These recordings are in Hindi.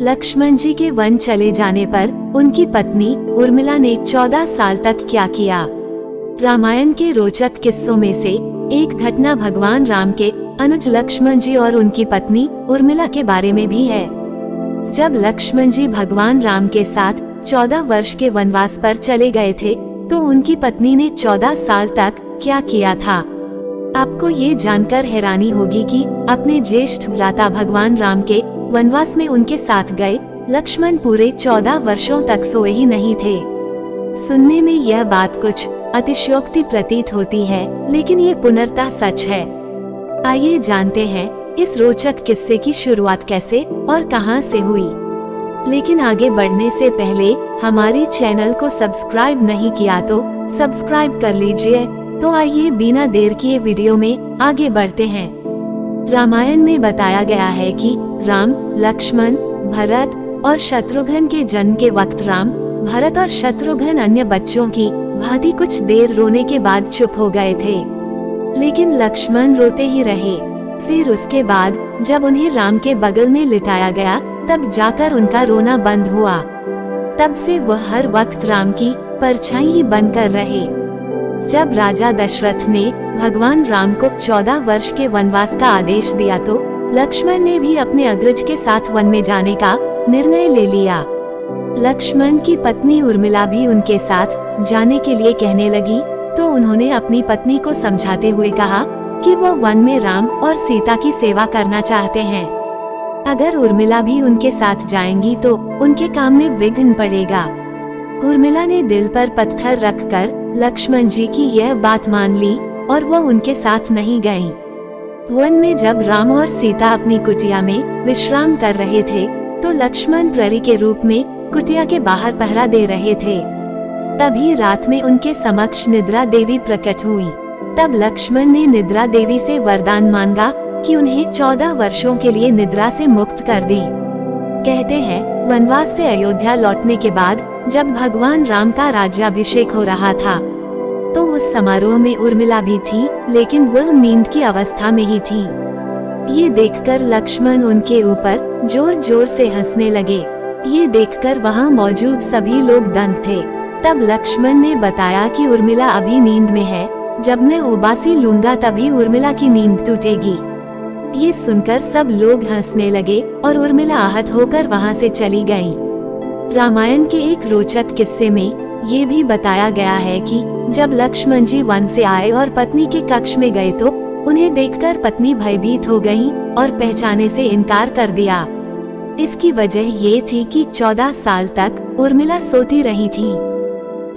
लक्ष्मण जी के वन चले जाने पर उनकी पत्नी उर्मिला ने 14 साल तक क्या किया। रामायण के रोचक किस्सों में से एक घटना भगवान राम के अनुज लक्ष्मण जी और उनकी पत्नी उर्मिला के बारे में भी है। जब लक्ष्मण जी भगवान राम के साथ 14 वर्ष के वनवास पर चले गए थे तो उनकी पत्नी ने 14 साल तक क्या किया था। आपको ये जानकर हैरानी होगी कि अपने ज्येष्ठ भ्राता भगवान राम के वनवास में उनके साथ गए लक्ष्मण पूरे 14 वर्षों तक सोए ही नहीं थे। सुनने में यह बात कुछ अतिशयोक्ति प्रतीत होती है, लेकिन ये पूर्णतः सच है। आइए जानते हैं इस रोचक किस्से की शुरुआत कैसे और कहां से हुई। लेकिन आगे बढ़ने से पहले हमारे चैनल को सब्सक्राइब नहीं किया तो सब्सक्राइब कर लीजिए। तो आइए बिना देर किए वीडियो में आगे बढ़ते हैं। रामायण में बताया गया है कि राम, लक्ष्मण, भरत और शत्रुघ्न के जन्म के वक्त राम, भरत और शत्रुघ्न अन्य बच्चों की भांति कुछ देर रोने के बाद चुप हो गए थे, लेकिन लक्ष्मण रोते ही रहे। फिर उसके बाद जब उन्हें राम के बगल में लिटाया गया तब जाकर उनका रोना बंद हुआ। तब से वह हर वक्त राम की परछाई ही बनकर रहे। जब राजा दशरथ ने भगवान राम को 14 वर्ष के वनवास का आदेश दिया तो लक्ष्मण ने भी अपने अग्रज के साथ वन में जाने का निर्णय ले लिया। लक्ष्मण की पत्नी उर्मिला भी उनके साथ जाने के लिए कहने लगी तो उन्होंने अपनी पत्नी को समझाते हुए कहा कि वो वन में राम और सीता की सेवा करना चाहते हैं। अगर उर्मिला भी उनके साथ जाएंगी तो उनके काम में विघ्न पड़ेगा। उर्मिला ने दिल पर पत्थर रखकर लक्ष्मण जी की यह बात मान ली और वो उनके साथ नहीं गईं। वन में जब राम और सीता अपनी कुटिया में विश्राम कर रहे थे तो लक्ष्मण प्रहरी के रूप में कुटिया के बाहर पहरा दे रहे थे। तभी रात में उनके समक्ष निद्रा देवी प्रकट हुई। तब लक्ष्मण ने निद्रा देवी से वरदान मांगा कि उन्हें 14 वर्षों के लिए निद्रा से मुक्त कर दें। कहते हैं वनवास से अयोध्या लौटने के बाद जब भगवान राम का राज्याभिषेक हो रहा था तो उस समारोह में उर्मिला भी थी, लेकिन वह नींद की अवस्था में ही थी। ये देखकर लक्ष्मण उनके ऊपर जोर जोर से हंसने लगे। ये देखकर वहाँ मौजूद सभी लोग दंग थे। तब लक्ष्मण ने बताया कि उर्मिला अभी नींद में है, जब मैं उबासी लूंगा तभी उर्मिला की नींद टूटेगी। ये सुनकर सब लोग हंसने लगे और उर्मिला आहत होकर वहाँ से चली गयी। रामायण के एक रोचक किस्से में ये भी बताया गया है कि जब लक्ष्मण जी वन से आए और पत्नी के कक्ष में गए तो उन्हें देखकर पत्नी भयभीत हो गई और पहचाने से इनकार कर दिया। इसकी वजह ये थी कि 14 साल तक उर्मिला सोती रही थी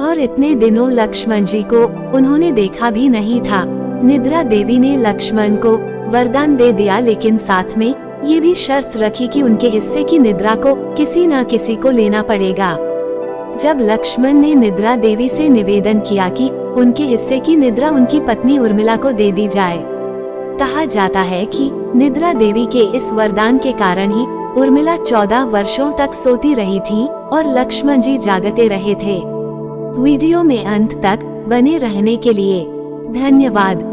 और इतने दिनों लक्ष्मण जी को उन्होंने देखा भी नहीं था। निद्रा देवी ने लक्ष्मण को वरदान दे दिया, लेकिन साथ में ये भी शर्त रखी कि उनके हिस्से की निद्रा को किसी न किसी को लेना पड़ेगा। जब लक्ष्मण ने निद्रा देवी से निवेदन किया कि उनके हिस्से की निद्रा उनकी पत्नी उर्मिला को दे दी जाए। कहा जाता है कि निद्रा देवी के इस वरदान के कारण ही उर्मिला 14 वर्षों तक सोती रही थी और लक्ष्मण जी जागते रहे थे। वीडियो में अंत तक बने रहने के लिए धन्यवाद।